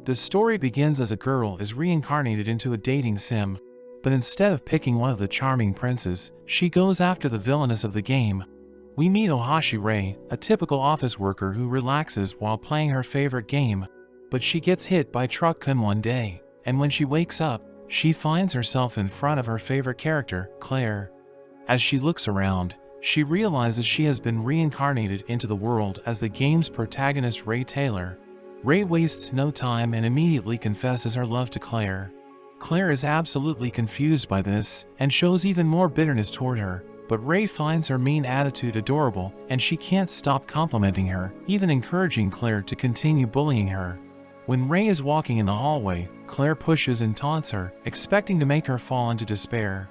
The story begins as a girl is reincarnated into a dating sim, but instead of picking one of the charming princes, she goes after the villainess of the game. We meet Ohashi Rei, a typical office worker who relaxes while playing her favorite game, but she gets hit by Recap-kun one day, and when she wakes up, she finds herself in front of her favorite character, Claire. As she looks around, she realizes she has been reincarnated into the world as the game's protagonist Rei Taylor. Rei wastes no time and immediately confesses her love to Claire. Claire is absolutely confused by this and shows even more bitterness toward her, but Rei finds her mean attitude adorable and she can't stop complimenting her, even encouraging Claire to continue bullying her. When Rei is walking in the hallway, Claire pushes and taunts her, expecting to make her fall into despair.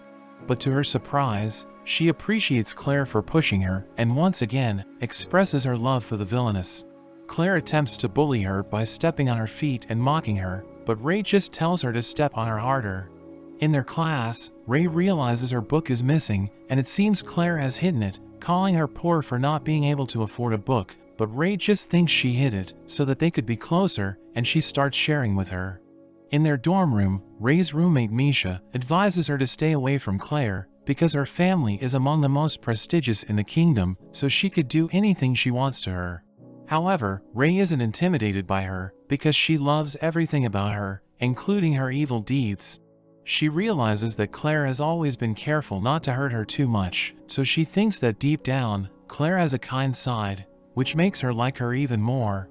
But to her surprise, she appreciates Claire for pushing her and once again expresses her love for the villainess. Claire attempts to bully her by stepping on her feet and mocking her, but Rei just tells her to step on her harder. In their class, Rei realizes her book is missing and it seems Claire has hidden it, calling her poor for not being able to afford a book, but Rei just thinks she hid it so that they could be closer and she starts sharing with her. In their dorm room, Rei's roommate Misha advises her to stay away from Claire because her family is among the most prestigious in the kingdom, so she could do anything she wants to her. However, Rei isn't intimidated by her because she loves everything about her, including her evil deeds. She realizes that Claire has always been careful not to hurt her too much, so she thinks that deep down, Claire has a kind side, which makes her like her even more.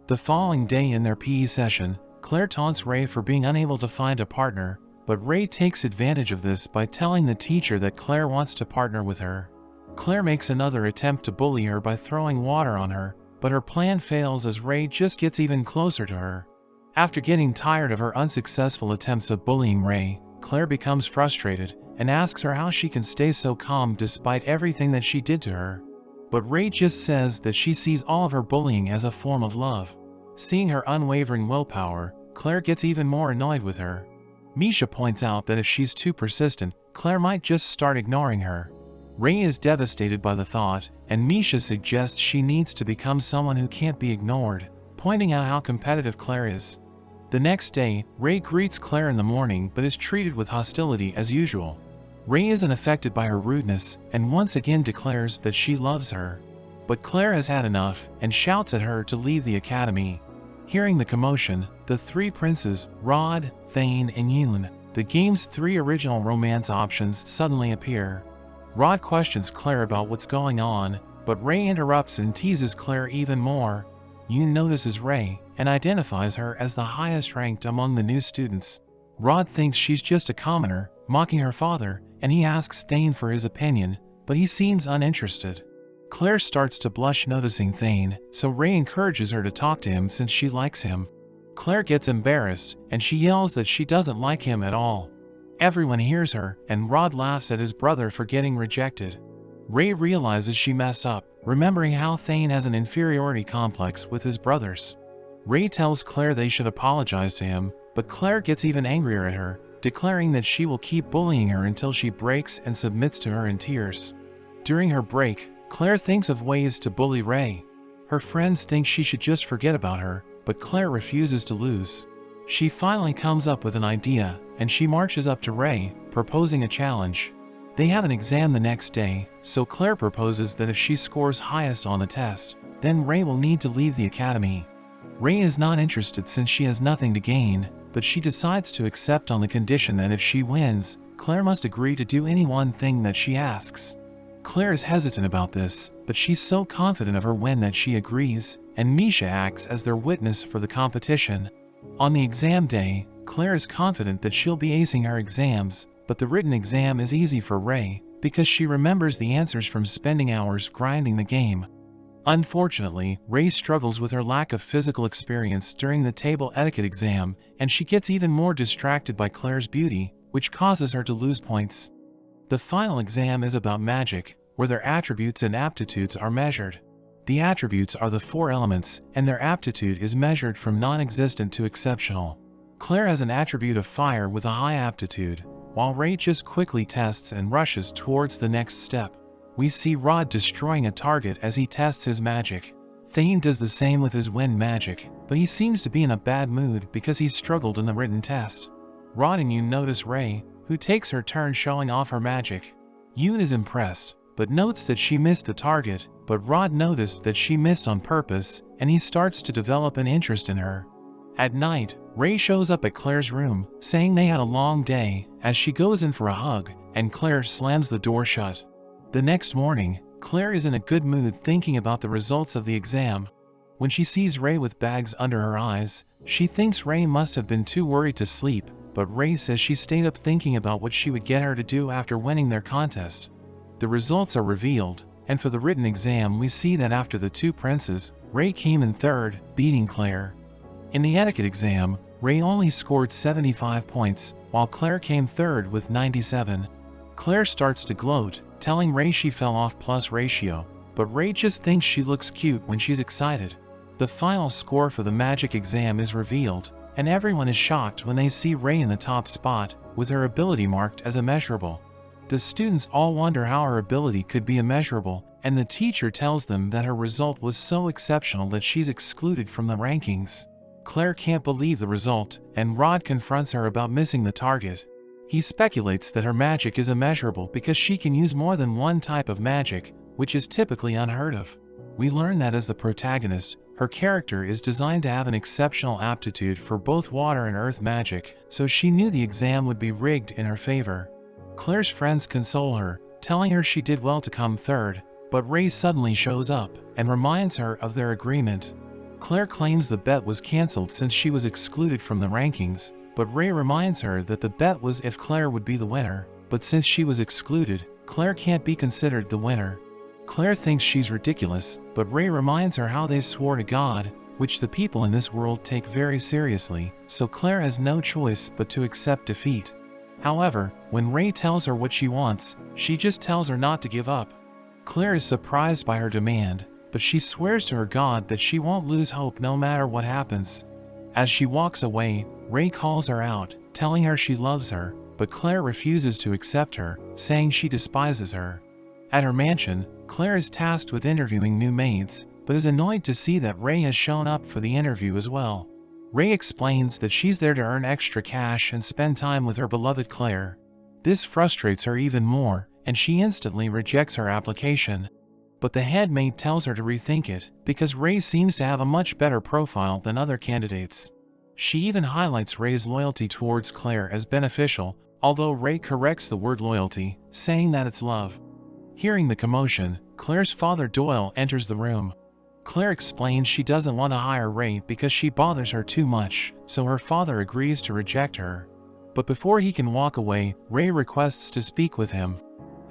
The following day in their PE session, Claire taunts Rei for being unable to find a partner, but Rei takes advantage of this by telling the teacher that Claire wants to partner with her. Claire makes another attempt to bully her by throwing water on her, but her plan fails as Rei just gets even closer to her. After getting tired of her unsuccessful attempts of bullying Rei, Claire becomes frustrated and asks her how she can stay so calm despite everything that she did to her. But Rei just says that she sees all of her bullying as a form of love. Seeing her unwavering willpower, Claire gets even more annoyed with her. Misha points out that if she's too persistent, Claire might just start ignoring her. Rei is devastated by the thought, and Misha suggests she needs to become someone who can't be ignored, pointing out how competitive Claire is. The next day, Rei greets Claire in the morning but is treated with hostility as usual. Rei isn't affected by her rudeness and once again declares that she loves her. But Claire has had enough and shouts at her to leave the academy. Hearing the commotion, the three princes, Rod, Thane, and Yoon, the game's three original romance options, suddenly appear. Rod questions Claire about what's going on, but Rei interrupts and teases Claire even more. Yoon notices Rei and identifies her as the highest ranked among the new students. Rod thinks she's just a commoner, mocking her father, and he asks Thane for his opinion, but he seems uninterested. Claire starts to blush noticing Thane, so Rei encourages her to talk to him since she likes him. Claire gets embarrassed, and she yells that she doesn't like him at all. Everyone hears her, and Rod laughs at his brother for getting rejected. Rei realizes she messed up, remembering how Thane has an inferiority complex with his brothers. Rei tells Claire they should apologize to him, but Claire gets even angrier at her, declaring that she will keep bullying her until she breaks and submits to her in tears. During her break, Claire thinks of ways to bully Rei. Her friends think she should just forget about her, but Claire refuses to lose. She finally comes up with an idea, and she marches up to Rei, proposing a challenge. They have an exam the next day, so Claire proposes that if she scores highest on the test, then Rei will need to leave the academy. Rei is not interested since she has nothing to gain, but she decides to accept on the condition that if she wins, Claire must agree to do any one thing that she asks. Claire is hesitant about this, but she's so confident of her win that she agrees, and Misha acts as their witness for the competition. On the exam day, Claire is confident that she'll be acing her exams, but the written exam is easy for Rei because she remembers the answers from spending hours grinding the game. Unfortunately, Rei struggles with her lack of physical experience during the table etiquette exam, and she gets even more distracted by Claire's beauty, which causes her to lose points. The final exam is about magic, where their attributes and aptitudes are measured. The attributes are the 4 elements, and their aptitude is measured from non-existent to exceptional. Claire has an attribute of fire with a high aptitude, while Rei just quickly tests and rushes towards the next step. We see Rod destroying a target as he tests his magic. Thane does the same with his wind magic, but he seems to be in a bad mood because he struggled in the written test. Rod and Yoon notice Ray, who takes her turn showing off her magic. Yoon is impressed, but notes that she missed the target, but Rod noticed that she missed on purpose, and he starts to develop an interest in her. At night, Ray shows up at Claire's room, saying they had a long day, as she goes in for a hug, and Claire slams the door shut. The next morning, Claire is in a good mood thinking about the results of the exam. When she sees Ray with bags under her eyes, she thinks Ray must have been too worried to sleep, but Ray says she stayed up thinking about what she would get her to do after winning their contest. The results are revealed, and for the written exam we see that after the two princes, Ray came in third, beating Claire. In the etiquette exam, Ray only scored 75 points, while Claire came third with 97. Claire starts to gloat, telling Ray she fell off plus ratio, but Ray just thinks she looks cute when she's excited. The final score for the magic exam is revealed, and everyone is shocked when they see Ray in the top spot, with her ability marked as immeasurable. The students all wonder how her ability could be immeasurable, and the teacher tells them that her result was so exceptional that she's excluded from the rankings. Claire can't believe the result, and Rod confronts her about missing the target. He speculates that her magic is immeasurable because she can use more than one type of magic, which is typically unheard of. We learn that as the protagonist, her character is designed to have an exceptional aptitude for both water and earth magic, so she knew the exam would be rigged in her favor. Claire's friends console her, telling her she did well to come third, but Ray suddenly shows up and reminds her of their agreement. Claire claims the bet was cancelled since she was excluded from the rankings, but Ray reminds her that the bet was if Claire would be the winner, but since she was excluded, Claire can't be considered the winner. Claire thinks she's ridiculous, but Ray reminds her how they swore to God, which the people in this world take very seriously, so Claire has no choice but to accept defeat. However, when Ray tells her what she wants, she just tells her not to give up. Claire is surprised by her demand, but she swears to her God that she won't lose hope no matter what happens. As she walks away, Ray calls her out, telling her she loves her, but Claire refuses to accept her, saying she despises her. At her mansion, Claire is tasked with interviewing new maids, but is annoyed to see that Ray has shown up for the interview as well. Ray explains that she's there to earn extra cash and spend time with her beloved Claire. This frustrates her even more, and she instantly rejects her application. But the head maid tells her to rethink it, because Ray seems to have a much better profile than other candidates. She even highlights Ray's loyalty towards Claire as beneficial, although Ray corrects the word loyalty, saying that it's love. Hearing the commotion, Claire's father Doyle enters the room. Claire explains she doesn't want to hire Ray because she bothers her too much, so her father agrees to reject her. But before he can walk away, Ray requests to speak with him.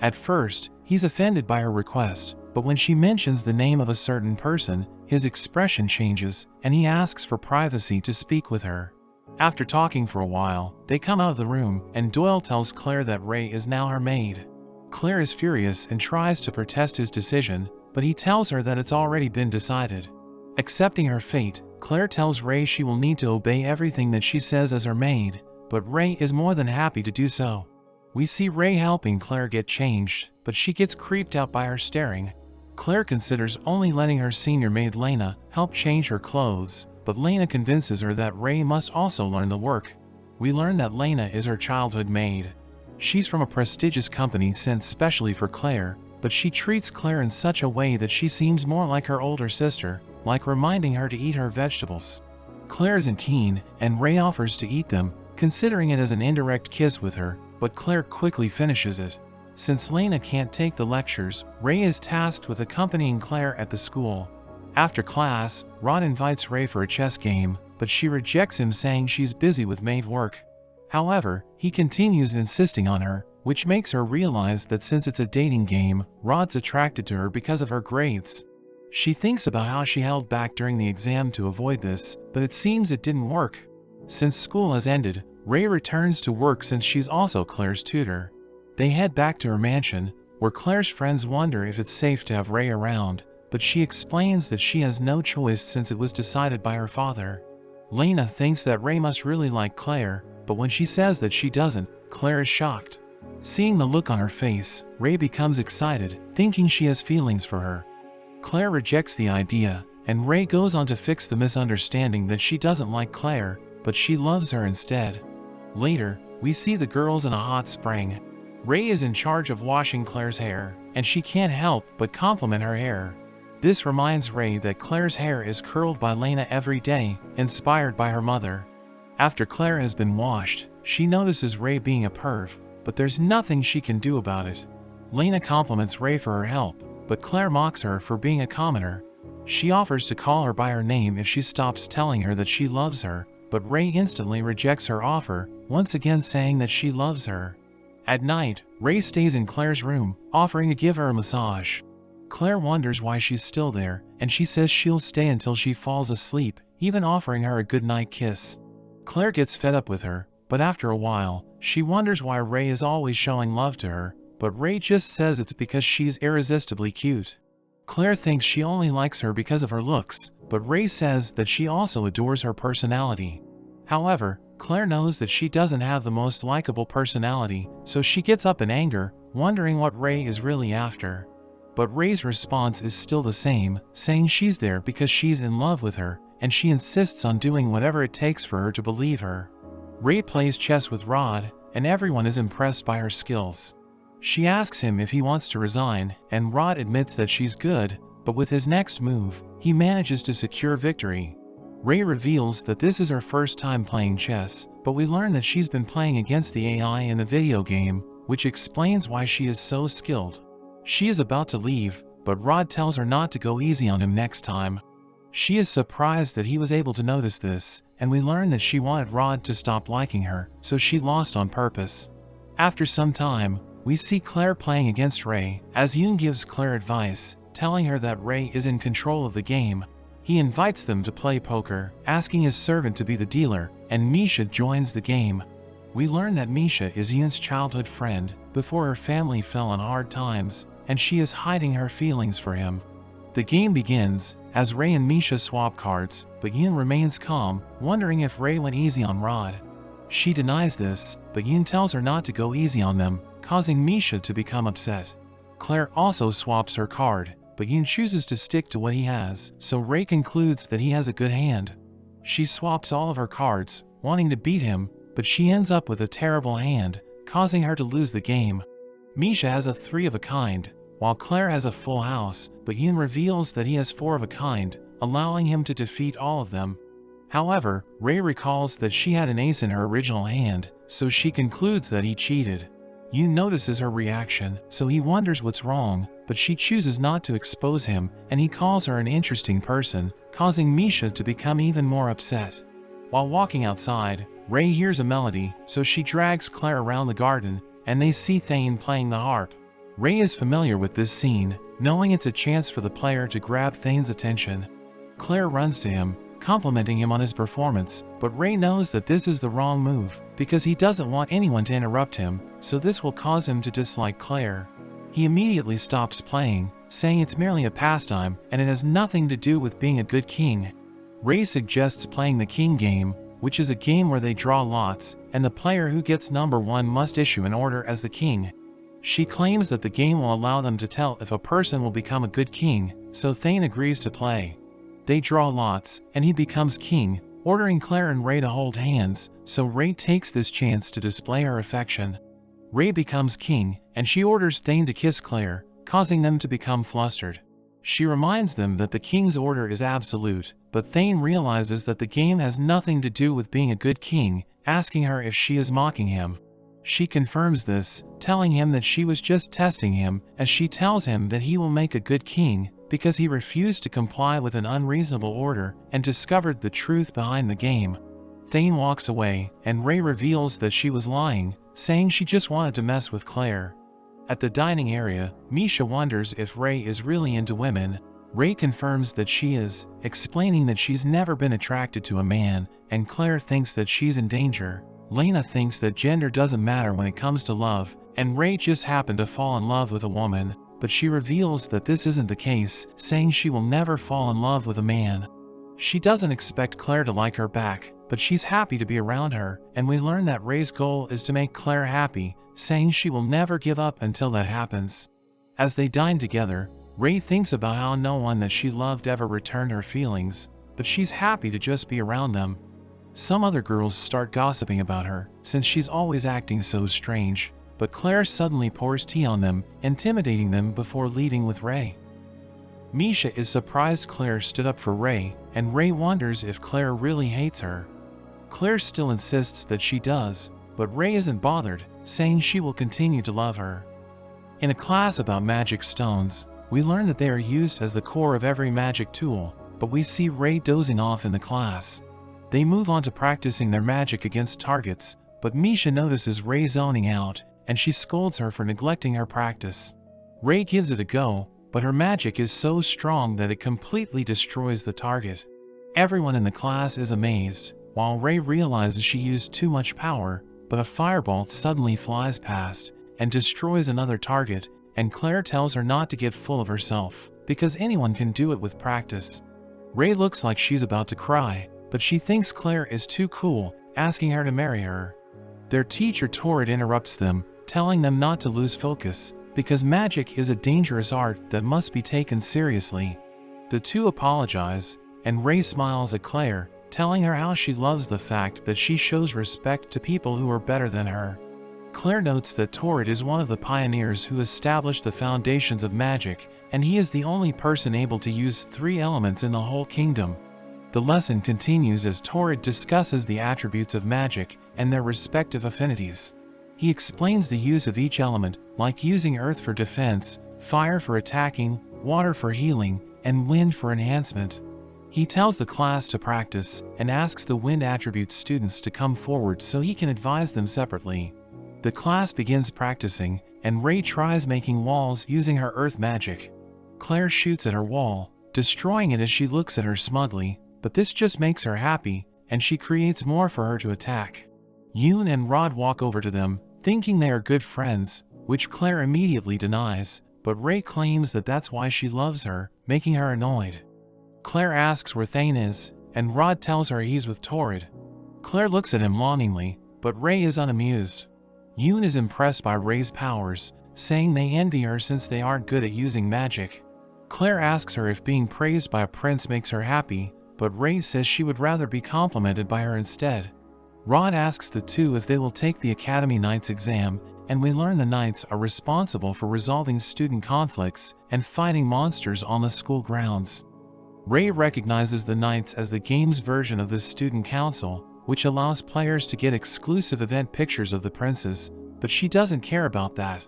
At first, he's offended by her request, but when she mentions the name of a certain person, his expression changes, and he asks for privacy to speak with her. After talking for a while, they come out of the room, and Doyle tells Claire that Ray is now her maid. Claire is furious and tries to protest his decision, but he tells her that it's already been decided. Accepting her fate, Claire tells Ray she will need to obey everything that she says as her maid, but Ray is more than happy to do so. We see Ray helping Claire get changed, but she gets creeped out by her staring. Claire considers only letting her senior maid Lena help change her clothes, but Lena convinces her that Ray must also learn the work. We learn that Lena is her childhood maid. She's from a prestigious company sent specially for Claire, but she treats Claire in such a way that she seems more like her older sister, like reminding her to eat her vegetables. Claire isn't keen, and Ray offers to eat them, considering it as an indirect kiss with her, but Claire quickly finishes it. Since Lena can't take the lectures, Ray is tasked with accompanying Claire at the school. After class, Rod invites Ray for a chess game, but she rejects him saying she's busy with maid work. However, he continues insisting on her, which makes her realize that since it's a dating game, Rod's attracted to her because of her grades. She thinks about how she held back during the exam to avoid this, but it seems it didn't work. Since school has ended, Ray returns to work since she's also Claire's tutor. They head back to her mansion, where Claire's friends wonder if it's safe to have Ray around, but she explains that she has no choice since it was decided by her father. Lena thinks that Ray must really like Claire, but when she says that she doesn't, Claire is shocked. Seeing the look on her face, Ray becomes excited, thinking she has feelings for her. Claire rejects the idea, and Ray goes on to fix the misunderstanding that she doesn't like Claire, but she loves her instead. Later, we see the girls in a hot spring. Ray is in charge of washing Claire's hair, and she can't help but compliment her hair. This reminds Ray that Claire's hair is curled by Lena every day, inspired by her mother. After Claire has been washed, she notices Ray being a perv, but there's nothing she can do about it. Lena compliments Ray for her help, but Claire mocks her for being a commoner. She offers to call her by her name if she stops telling her that she loves her, but Ray instantly rejects her offer, once again saying that she loves her. At night, Ray stays in Claire's room, offering to give her a massage. Claire wonders why she's still there, and she says she'll stay until she falls asleep, even offering her a goodnight kiss. Claire gets fed up with her, but after a while, she wonders why Ray is always showing love to her, but Ray just says it's because she's irresistibly cute. Claire thinks she only likes her because of her looks, but Ray says that she also adores her personality. However, Claire knows that she doesn't have the most likable personality, so she gets up in anger, wondering what Ray is really after. But Ray's response is still the same, saying she's there because she's in love with her, and she insists on doing whatever it takes for her to believe her. Ray plays chess with Rod, and everyone is impressed by her skills. She asks him if he wants to resign, and Rod admits that she's good, but with his next move, he manages to secure victory. Ray reveals that this is her first time playing chess, but we learn that she's been playing against the AI in the video game, which explains why she is so skilled. She is about to leave, but Rod tells her not to go easy on him next time. She is surprised that he was able to notice this, and we learn that she wanted Rod to stop liking her, so she lost on purpose. After some time, we see Claire playing against Ray, as Yoon gives Claire advice, telling her that Ray is in control of the game. He invites them to play poker, asking his servant to be the dealer, and Misha joins the game. We learn that Misha is Yoon's childhood friend, before her family fell on hard times, and she is hiding her feelings for him. The game begins, as Ray and Misha swap cards, but Yoon remains calm, wondering if Ray went easy on Rod. She denies this, but Yoon tells her not to go easy on them, causing Misha to become upset. Claire also swaps her card, but Yoon chooses to stick to what he has, so Ray concludes that he has a good hand. She swaps all of her cards, wanting to beat him, but she ends up with a terrible hand, causing her to lose the game. Misha has a 3 of a kind, while Claire has a full house, but Yoon reveals that he has 4 of a kind, allowing him to defeat all of them. However, Ray recalls that she had an ace in her original hand, so she concludes that he cheated. Yoon notices her reaction, so he wonders what's wrong, but she chooses not to expose him, and he calls her an interesting person, causing Misha to become even more upset. While walking outside, Ray hears a melody, so she drags Claire around the garden, and they see Thane playing the harp. Ray is familiar with this scene, knowing it's a chance for the player to grab Thane's attention. Claire runs to him, complimenting him on his performance, but Ray knows that this is the wrong move, because he doesn't want anyone to interrupt him, so this will cause him to dislike Claire. He immediately stops playing, saying it's merely a pastime, and it has nothing to do with being a good king. Ray suggests playing the king game, which is a game where they draw lots, and the player who gets number 1 must issue an order as the king. She claims that the game will allow them to tell if a person will become a good king, so Thane agrees to play. They draw lots, and he becomes king, ordering Claire and Ray to hold hands, so Ray takes this chance to display her affection. Ray becomes king, and she orders Thane to kiss Claire, causing them to become flustered. She reminds them that the king's order is absolute, but Thane realizes that the game has nothing to do with being a good king, asking her if she is mocking him. She confirms this, telling him that she was just testing him, as she tells him that he will make a good king, because he refused to comply with an unreasonable order and discovered the truth behind the game. Thane walks away, and Ray reveals that she was lying, saying she just wanted to mess with Claire. At the dining area, Misha wonders if Ray is really into women. Ray confirms that she is, explaining that she's never been attracted to a man, and Claire thinks that she's in danger. Lena thinks that gender doesn't matter when it comes to love, and Ray just happened to fall in love with a woman, but she reveals that this isn't the case, saying she will never fall in love with a man. She doesn't expect Claire to like her back, but she's happy to be around her, and we learn that Ray's goal is to make Claire happy, saying she will never give up until that happens. As they dine together, Ray thinks about how no one that she loved ever returned her feelings, but she's happy to just be around them. Some other girls start gossiping about her, since she's always acting so strange, but Claire suddenly pours tea on them, intimidating them before leaving with Ray. Misha is surprised Claire stood up for Ray, and Ray wonders if Claire really hates her. Claire still insists that she does, but Ray isn't bothered, saying she will continue to love her. In a class about magic stones, we learn that they are used as the core of every magic tool, but we see Ray dozing off in the class. They move on to practicing their magic against targets, but Misha notices Ray zoning out, and she scolds her for neglecting her practice. Ray gives it a go, but her magic is so strong that it completely destroys the target. Everyone in the class is amazed, while Ray realizes she used too much power, but a fireball suddenly flies past and destroys another target, and Claire tells her not to get full of herself, because anyone can do it with practice. Ray looks like she's about to cry, but she thinks Claire is too cool, asking her to marry her. Their teacher Torrid interrupts them, telling them not to lose focus, because magic is a dangerous art that must be taken seriously. The two apologize, and Ray smiles at Claire, telling her how she loves the fact that she shows respect to people who are better than her. Claire notes that Torrid is one of the pioneers who established the foundations of magic, and he is the only person able to use 3 elements in the whole kingdom. The lesson continues as Torrid discusses the attributes of magic and their respective affinities. He explains the use of each element, like using earth for defense, fire for attacking, water for healing, and wind for enhancement. He tells the class to practice and asks the wind attribute students to come forward so he can advise them separately. The class begins practicing, and Ray tries making walls using her earth magic. Claire shoots at her wall, destroying it as she looks at her smugly, but this just makes her happy, and she creates more for her to attack. Yoon and Rod walk over to them, thinking they are good friends, which Claire immediately denies, but Ray claims that that's why she loves her, making her annoyed. Claire asks where Thane is, and Rod tells her he's with Torrid. Claire looks at him longingly, but Ray is unamused. Yoon is impressed by Ray's powers, saying they envy her since they aren't good at using magic. Claire asks her if being praised by a prince makes her happy, but Ray says she would rather be complimented by her instead. Rod asks the two if they will take the Academy Knights exam, and we learn the Knights are responsible for resolving student conflicts and fighting monsters on the school grounds. Ray recognizes the Knights as the game's version of the Student Council, which allows players to get exclusive event pictures of the princes, but she doesn't care about that.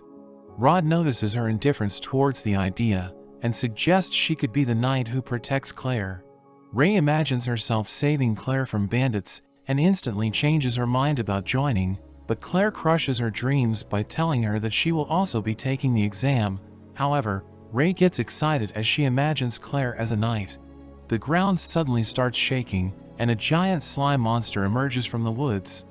Rod notices her indifference towards the idea, and suggests she could be the knight who protects Claire. Ray imagines herself saving Claire from bandits, and instantly changes her mind about joining, but Claire crushes her dreams by telling her that she will also be taking the exam. However, Ray gets excited as she imagines Claire as a knight. The ground suddenly starts shaking, and a giant slime monster emerges from the woods.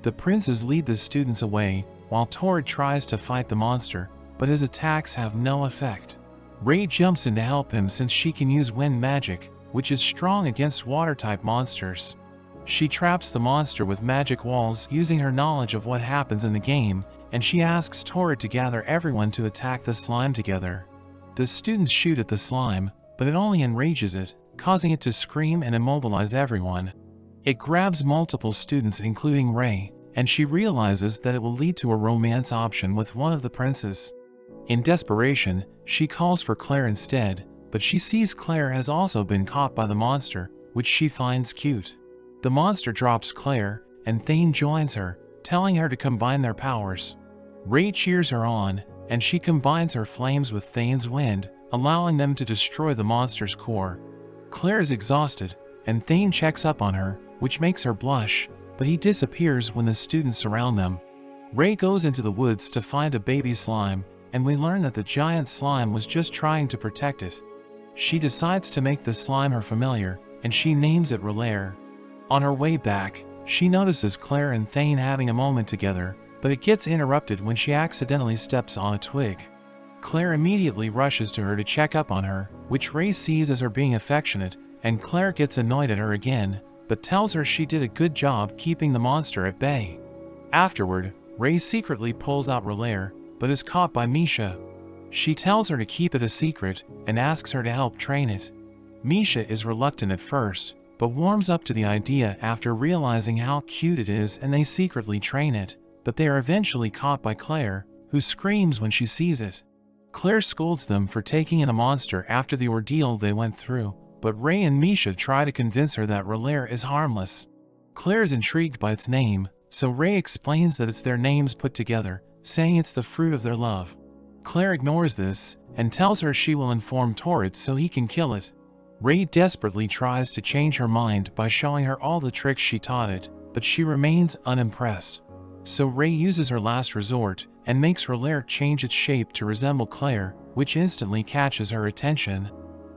The princes lead the students away, while Torrid tries to fight the monster, but his attacks have no effect. Ray jumps in to help him since she can use wind magic, which is strong against water-type monsters. She traps the monster with magic walls using her knowledge of what happens in the game, and she asks Torrid to gather everyone to attack the slime together. The students shoot at the slime, but it only enrages it, causing it to scream and immobilize everyone. It grabs multiple students including Ray, and she realizes that it will lead to a romance option with one of the princes. In desperation, she calls for Claire instead, but she sees Claire has also been caught by the monster, which she finds cute. The monster drops Claire, and Thane joins her, telling her to combine their powers. Ray cheers her on, and she combines her flames with Thane's wind, allowing them to destroy the monster's core. Claire is exhausted, and Thane checks up on her, which makes her blush, but he disappears when the students surround them. Ray goes into the woods to find a baby slime, and we learn that the giant slime was just trying to protect it. She decides to make the slime her familiar, and she names it Relaire. On her way back, she notices Claire and Thane having a moment together, but it gets interrupted when she accidentally steps on a twig. Claire immediately rushes to her to check up on her, which Ray sees as her being affectionate, and Claire gets annoyed at her again, but tells her she did a good job keeping the monster at bay. Afterward, Ray secretly pulls out Relaire, but is caught by Misha. She tells her to keep it a secret and asks her to help train it. Misha is reluctant at first, but warms up to the idea after realizing how cute it is, and they secretly train it, but they are eventually caught by Claire, who screams when she sees it. Claire scolds them for taking in a monster after the ordeal they went through, but Ray and Misha try to convince her that Relaire is harmless. Claire is intrigued by its name, so Ray explains that it's their names put together, saying it's the fruit of their love. Claire ignores this and tells her she will inform Torrid so he can kill it. Ray desperately tries to change her mind by showing her all the tricks she taught it, but she remains unimpressed. So Ray uses her last resort and makes Relaire change its shape to resemble Claire, which instantly catches her attention.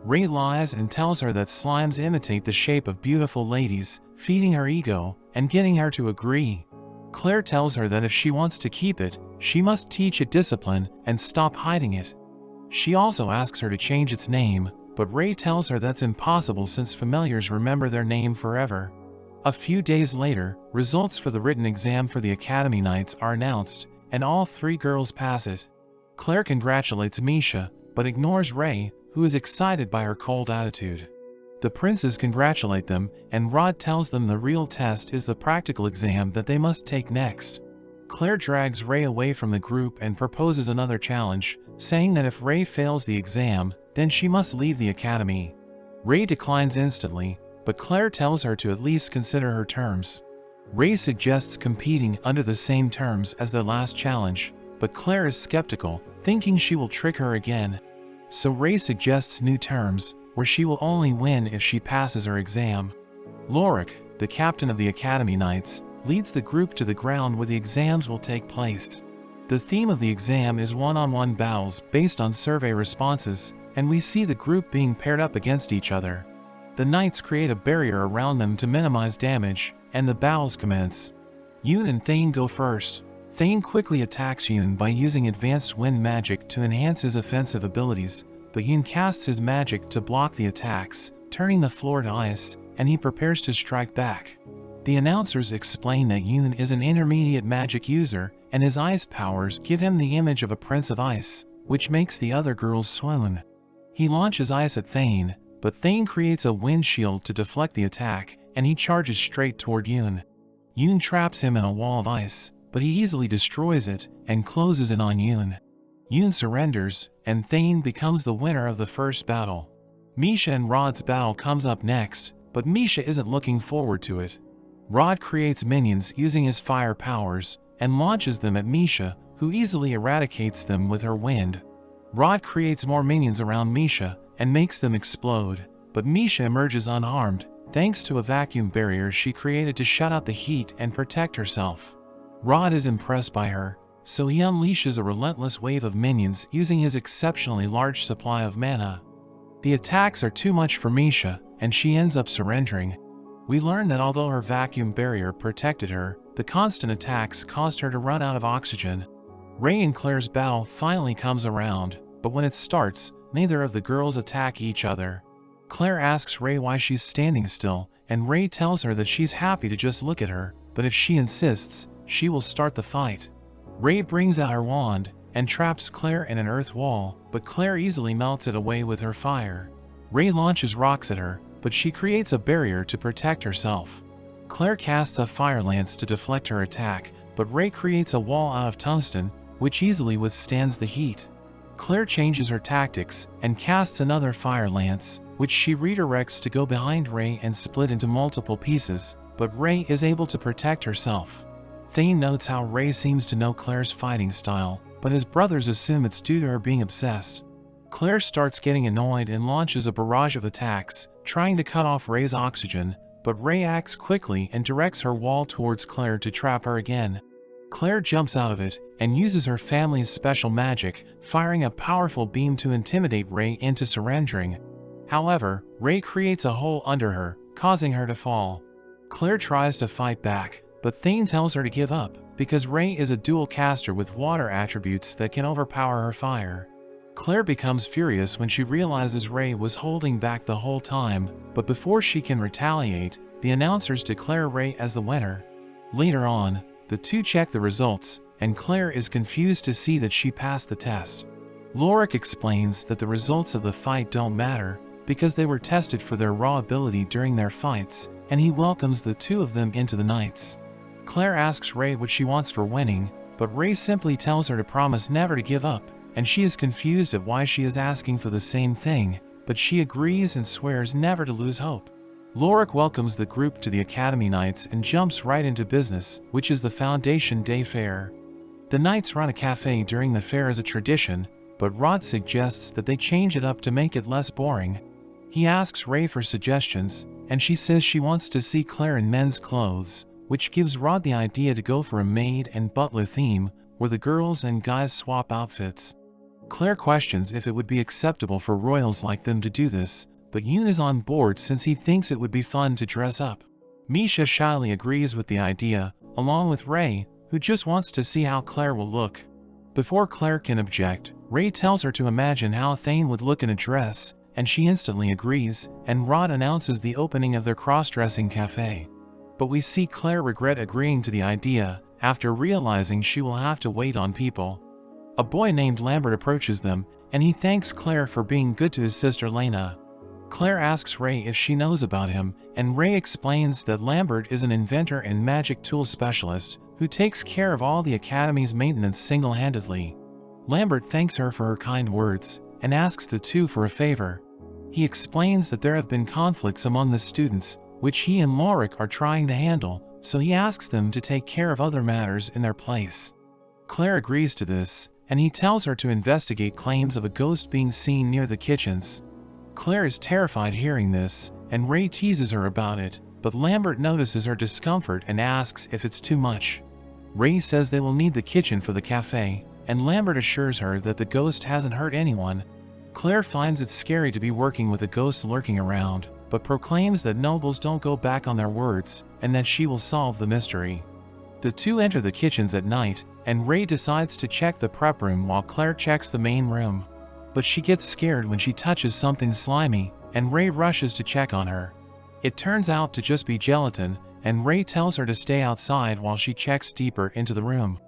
Ray lies and tells her that slimes imitate the shape of beautiful ladies, feeding her ego and getting her to agree. Claire tells her that if she wants to keep it, she must teach it discipline and stop hiding it. She also asks her to change its name, but Ray tells her that's impossible since familiars remember their name forever. A few days later, results for the written exam for the Academy Knights are announced, and all 3 girls pass it. Claire congratulates Misha, but ignores Ray, who is excited by her cold attitude. The princes congratulate them, and Rod tells them the real test is the practical exam that they must take next. Claire drags Ray away from the group and proposes another challenge, saying that if Ray fails the exam, then she must leave the academy. Ray declines instantly, but Claire tells her to at least consider her terms. Ray suggests competing under the same terms as their last challenge, but Claire is skeptical, thinking she will trick her again. So Ray suggests new terms, where she will only win if she passes her exam. Lorik, the captain of the Academy Knights, leads the group to the ground where the exams will take place. The theme of the exam is one-on-one battles based on survey responses, and we see the group being paired up against each other. The knights create a barrier around them to minimize damage, and the battles commence. Yoon and Thane go first. Thane quickly attacks Yoon by using advanced wind magic to enhance his offensive abilities, but Yoon casts his magic to block the attacks, turning the floor to ice, and he prepares to strike back. The announcers explain that Yoon is an intermediate magic user, and his ice powers give him the image of a prince of ice, which makes the other girls swoon. He launches ice at Thane, but Thane creates a wind shield to deflect the attack, and he charges straight toward Yoon. Yoon traps him in a wall of ice, but he easily destroys it and closes in on Yoon. Yoon surrenders, and Thane becomes the winner of the first battle. Misha and Rod's battle comes up next, but Misha isn't looking forward to it. Rod creates minions using his fire powers, and launches them at Misha, who easily eradicates them with her wind. Rod creates more minions around Misha, and makes them explode, but Misha emerges unharmed, thanks to a vacuum barrier she created to shut out the heat and protect herself. Rod is impressed by her, so he unleashes a relentless wave of minions using his exceptionally large supply of mana. The attacks are too much for Misha, and she ends up surrendering. We learn that although her vacuum barrier protected her, the constant attacks caused her to run out of oxygen. Ray and Claire's battle finally comes around, but when it starts, neither of the girls attack each other. Claire asks Ray why she's standing still, and Ray tells her that she's happy to just look at her, but if she insists, she will start the fight. Ray brings out her wand and traps Claire in an earth wall, but Claire easily melts it away with her fire. Ray launches rocks at her, but she creates a barrier to protect herself. Claire casts a fire lance to deflect her attack, but Ray creates a wall out of tungsten, which easily withstands the heat. Claire changes her tactics and casts another fire lance, which she redirects to go behind Ray and split into multiple pieces, but Ray is able to protect herself. Thane notes how Ray seems to know Claire's fighting style, but his brothers assume it's due to her being obsessed. Claire starts getting annoyed and launches a barrage of attacks, trying to cut off Ray's oxygen, but Ray acts quickly and directs her wall towards Claire to trap her again. Claire jumps out of it and uses her family's special magic, firing a powerful beam to intimidate Ray into surrendering. However, Ray creates a hole under her, causing her to fall. Claire tries to fight back, but Thane tells her to give up, because Ray is a dual caster with water attributes that can overpower her fire. Claire becomes furious when she realizes Ray was holding back the whole time, but before she can retaliate, the announcers declare Ray as the winner. Later on, the two check the results, and Claire is confused to see that she passed the test. Lorik explains that the results of the fight don't matter because they were tested for their raw ability during their fights, and he welcomes the two of them into the Knights. Claire asks Ray what she wants for winning, but Ray simply tells her to promise never to give up, and she is confused at why she is asking for the same thing, but she agrees and swears never to lose hope. Lorik welcomes the group to the Academy Knights and jumps right into business, which is the Foundation Day Fair. The Knights run a cafe during the fair as a tradition, but Rod suggests that they change it up to make it less boring. He asks Ray for suggestions, and she says she wants to see Claire in men's clothes, which gives Rod the idea to go for a maid and butler theme, where the girls and guys swap outfits. Claire questions if it would be acceptable for royals like them to do this, but Yoon is on board since he thinks it would be fun to dress up. Misha shyly agrees with the idea, along with Ray, who just wants to see how Claire will look. Before Claire can object, Ray tells her to imagine how Thane would look in a dress, and she instantly agrees, and Rod announces the opening of their cross-dressing cafe. But we see Claire regret agreeing to the idea, after realizing she will have to wait on people. A boy named Lambert approaches them, and he thanks Claire for being good to his sister Lena. Claire asks Ray if she knows about him, and Ray explains that Lambert is an inventor and magic tool specialist who takes care of all the Academy's maintenance single-handedly. Lambert thanks her for her kind words, and asks the two for a favor. He explains that there have been conflicts among the students, which he and Lorik are trying to handle, so he asks them to take care of other matters in their place. Claire agrees to this, and he tells her to investigate claims of a ghost being seen near the kitchens. Claire is terrified hearing this, and Ray teases her about it, but Lambert notices her discomfort and asks if it's too much. Ray says they will need the kitchen for the cafe, and Lambert assures her that the ghost hasn't hurt anyone. Claire finds it scary to be working with a ghost lurking around, but proclaims that nobles don't go back on their words, and that she will solve the mystery. The two enter the kitchens at night, and Ray decides to check the prep room while Claire checks the main room. But she gets scared when she touches something slimy, and Ray rushes to check on her. It turns out to just be gelatin, and Ray tells her to stay outside while she checks deeper into the room.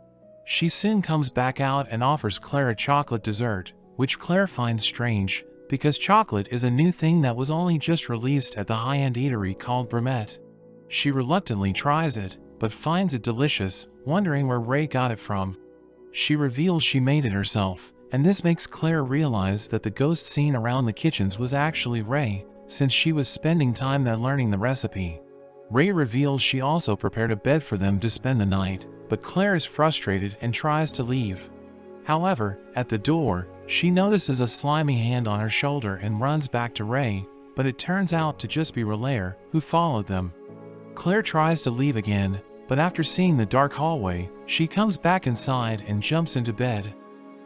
She soon comes back out and offers Claire a chocolate dessert, which Claire finds strange, because chocolate is a new thing that was only just released at the high-end eatery called Brumet. She reluctantly tries it, but finds it delicious, wondering where Ray got it from. She reveals she made it herself, and this makes Claire realize that the ghost seen around the kitchens was actually Ray, since she was spending time there learning the recipe. Ray reveals she also prepared a bed for them to spend the night, but Claire is frustrated and tries to leave. However, at the door, she notices a slimy hand on her shoulder and runs back to Ray, but it turns out to just be Relaire, who followed them. Claire tries to leave again, but after seeing the dark hallway, she comes back inside and jumps into bed.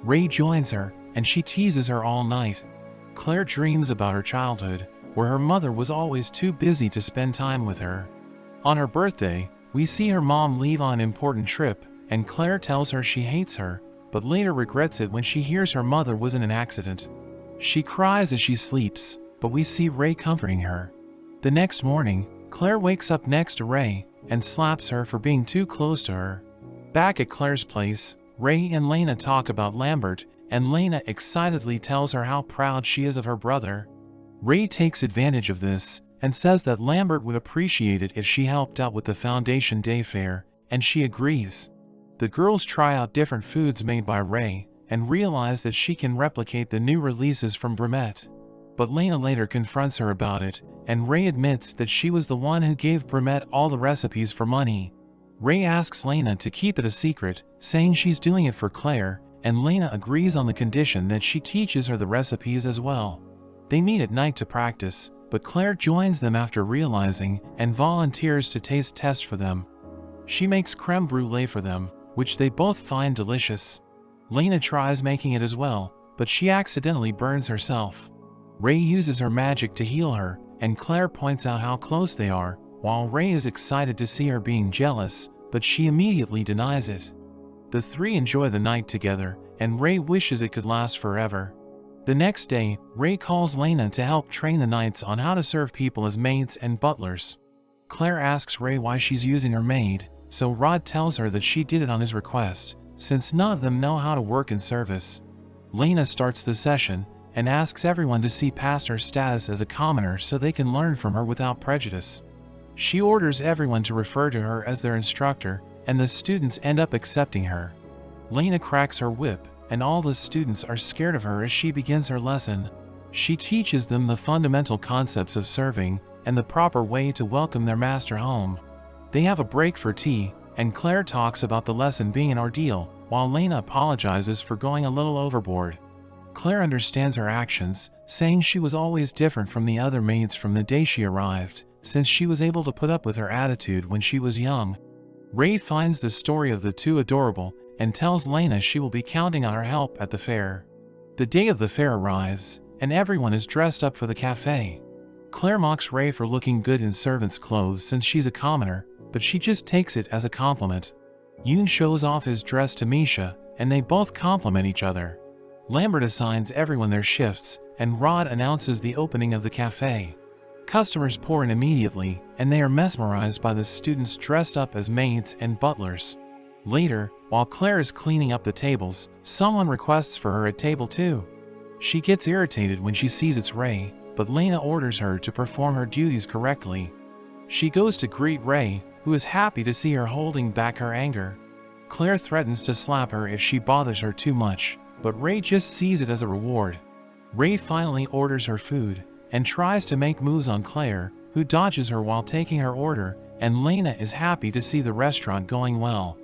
Ray joins her, and she teases her all night. Claire dreams about her childhood, where her mother was always too busy to spend time with her. On her birthday, we see her mom leave on an important trip, and Claire tells her she hates her, but later regrets it when she hears her mother was in an accident. She cries as she sleeps, but we see Ray comforting her. The next morning, Claire wakes up next to Ray, and slaps her for being too close to her. Back at Claire's place, Ray and Lena talk about Lambert, and Lena excitedly tells her how proud she is of her brother. Ray takes advantage of this, and says that Lambert would appreciate it if she helped out with the Foundation Day Fair, and she agrees. The girls try out different foods made by Ray, and realize that she can replicate the new releases from Brumet. But Lena later confronts her about it, and Ray admits that she was the one who gave Brumet all the recipes for money. Ray asks Lena to keep it a secret, saying she's doing it for Claire, and Lena agrees on the condition that she teaches her the recipes as well. They meet at night to practice, but Claire joins them after realizing and volunteers to taste test for them. She makes creme brulee for them, which they both find delicious. Lena tries making it as well, but she accidentally burns herself. Ray uses her magic to heal her, and Claire points out how close they are, while Ray is excited to see her being jealous, but she immediately denies it. The three enjoy the night together, and Ray wishes it could last forever. The next day, Ray calls Lena to help train the knights on how to serve people as maids and butlers. Claire asks Ray why she's using her maid, so Rod tells her that she did it on his request, since none of them know how to work in service. Lena starts the session and asks everyone to see past her status as a commoner so they can learn from her without prejudice. She orders everyone to refer to her as their instructor, and the students end up accepting her. Lena cracks her whip, and all the students are scared of her as she begins her lesson. She teaches them the fundamental concepts of serving and the proper way to welcome their master home. They have a break for tea, and Claire talks about the lesson being an ordeal, while Lena apologizes for going a little overboard. Claire understands her actions, saying she was always different from the other maids from the day she arrived, since she was able to put up with her attitude when she was young. Ray finds the story of the two adorable and tells Lena she will be counting on her help at the fair. The day of the fair arrives, and everyone is dressed up for the cafe. Claire mocks Ray for looking good in servant's clothes since she's a commoner, but she just takes it as a compliment. Yoon shows off his dress to Misha, and they both compliment each other. Lambert assigns everyone their shifts, and Rod announces the opening of the cafe. Customers pour in immediately, and they are mesmerized by the students dressed up as maids and butlers. Later, while Claire is cleaning up the tables, someone requests for her at table 2. She gets irritated when she sees it's Ray, but Lena orders her to perform her duties correctly. She goes to greet Ray, who is happy to see her holding back her anger. Claire threatens to slap her if she bothers her too much, but Ray just sees it as a reward. Ray finally orders her food, and tries to make moves on Claire, who dodges her while taking her order, and Lena is happy to see the restaurant going well.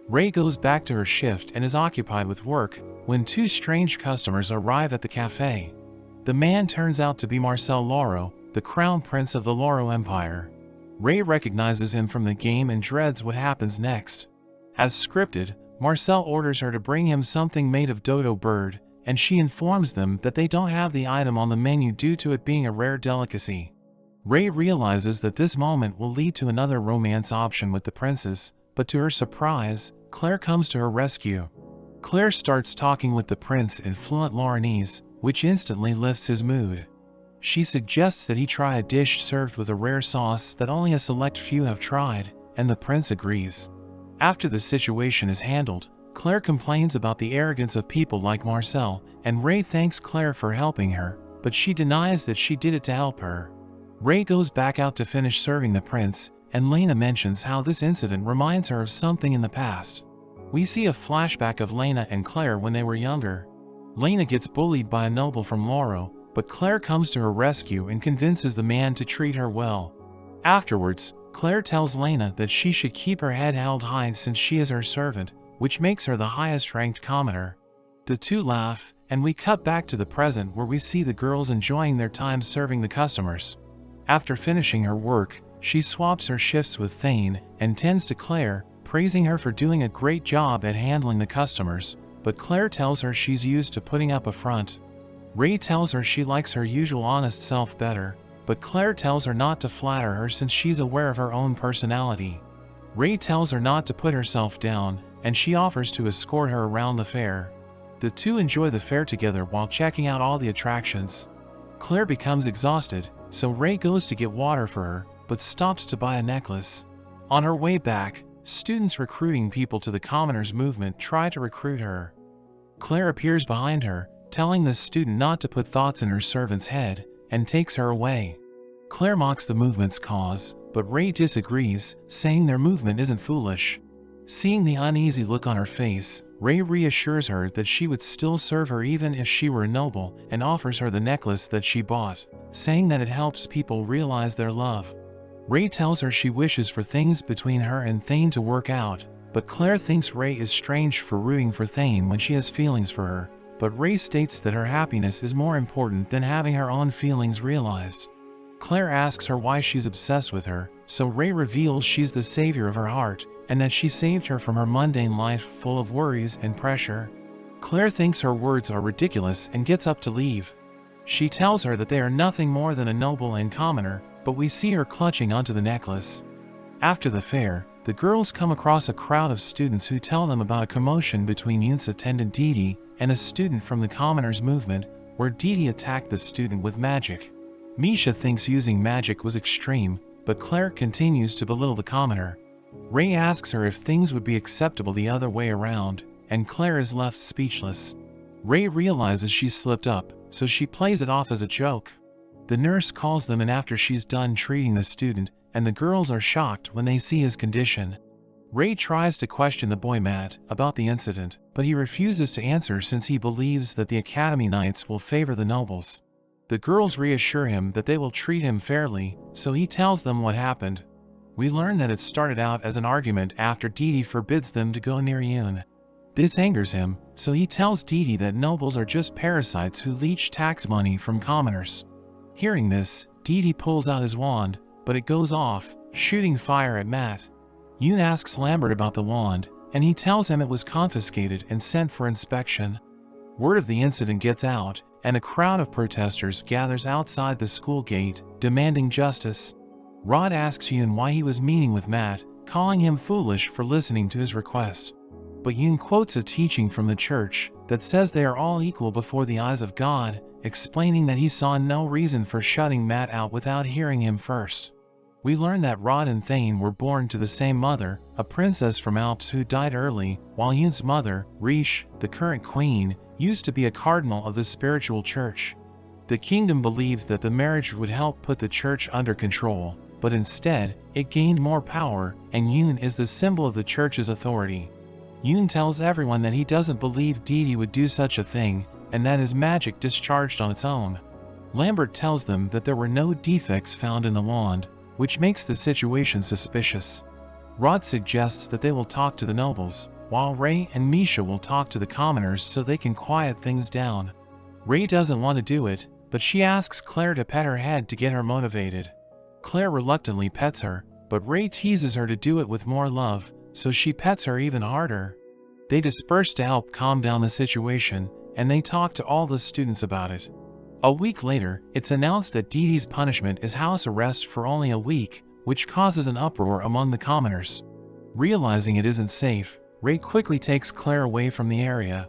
Ray goes back to her shift and is occupied with work, when two strange customers arrive at the cafe. The man turns out to be Marcel Loro, the crown prince of the Loro Empire. Ray recognizes him from the game and dreads what happens next. As scripted, Marcel orders her to bring him something made of dodo bird, and she informs them that they don't have the item on the menu due to it being a rare delicacy. Ray realizes that this moment will lead to another romance option with the princess, but to her surprise, Claire comes to her rescue. Claire starts talking with the prince in fluent Laurenese, which instantly lifts his mood. She suggests that he try a dish served with a rare sauce that only a select few have tried, and the prince agrees. After the situation is handled, Claire complains about the arrogance of people like Marcel, and Ray thanks Claire for helping her, but she denies that she did it to help her. Ray goes back out to finish serving the prince, and Lena mentions how this incident reminds her of something in the past. We see a flashback of Lena and Claire when they were younger. Lena gets bullied by a noble from Loro, but Claire comes to her rescue and convinces the man to treat her well. Afterwards, Claire tells Lena that she should keep her head held high since she is her servant, which makes her the highest-ranked commoner. The two laugh, and we cut back to the present where we see the girls enjoying their time serving the customers. After finishing her work, she swaps her shifts with Thane and tends to Claire, praising her for doing a great job at handling the customers, but Claire tells her she's used to putting up a front. Ray tells her she likes her usual honest self better, but Claire tells her not to flatter her since she's aware of her own personality. Ray tells her not to put herself down, and she offers to escort her around the fair. The two enjoy the fair together while checking out all the attractions. Claire becomes exhausted, so Ray goes to get water for her, but stops to buy a necklace. On her way back, students recruiting people to the commoners movement try to recruit her. Claire appears behind her, telling the student not to put thoughts in her servant's head, and takes her away. Claire mocks the movement's cause, but Ray disagrees, saying their movement isn't foolish. Seeing the uneasy look on her face, Ray reassures her that she would still serve her even if she were a noble, and offers her the necklace that she bought, saying that it helps people realize their love. Ray tells her she wishes for things between her and Thane to work out, but Claire thinks Ray is strange for rooting for Thane when she has feelings for her, but Ray states that her happiness is more important than having her own feelings realized. Claire asks her why she's obsessed with her, so Ray reveals she's the savior of her heart, and that she saved her from her mundane life full of worries and pressure. Claire thinks her words are ridiculous and gets up to leave. She tells her that they are nothing more than a noble and commoner, but we see her clutching onto the necklace. After the fair, the girls come across a crowd of students who tell them about a commotion between Yoon's attendant Didi and a student from the commoners movement, where Didi attacked the student with magic. Misha thinks using magic was extreme, but Claire continues to belittle the commoner. Ray asks her if things would be acceptable the other way around, and Claire is left speechless. Ray realizes she's slipped up, so she plays it off as a joke. The nurse calls them in after she's done treating the student, and the girls are shocked when they see his condition. Ray tries to question the boy Matt about the incident, but he refuses to answer since he believes that the Academy Knights will favor the nobles. The girls reassure him that they will treat him fairly, so he tells them what happened. We learn that it started out as an argument after Didi forbids them to go near Yoon. This angers him, so he tells Didi that nobles are just parasites who leech tax money from commoners. Hearing this, Didi pulls out his wand, but it goes off, shooting fire at Matt. Yoon asks Lambert about the wand, and he tells him it was confiscated and sent for inspection. Word of the incident gets out, and a crowd of protesters gathers outside the school gate, demanding justice. Rod asks Yoon why he was meeting with Matt, calling him foolish for listening to his request. But Yoon quotes a teaching from the church that says they are all equal before the eyes of God, explaining that he saw no reason for shutting Matt out without hearing him first. We learn that Rod and Thane were born to the same mother, a princess from Alps who died early, while Yoon's mother, Riche, the current queen, used to be a cardinal of the spiritual church. The kingdom believed that the marriage would help put the church under control, but instead, it gained more power, and Yoon is the symbol of the church's authority. Yoon tells everyone that he doesn't believe Didi would do such a thing, and that his magic discharged on its own. Lambert tells them that there were no defects found in the wand, which makes the situation suspicious. Rod suggests that they will talk to the nobles, while Ray and Misha will talk to the commoners so they can quiet things down. Ray doesn't want to do it, but she asks Claire to pet her head to get her motivated. Claire reluctantly pets her, but Ray teases her to do it with more love, so she pets her even harder. They disperse to help calm down the situation, and they talk to all the students about it. A week later, it's announced that Didi's punishment is house arrest for only a week, which causes an uproar among the commoners. Realizing it isn't safe, Ray quickly takes Claire away from the area.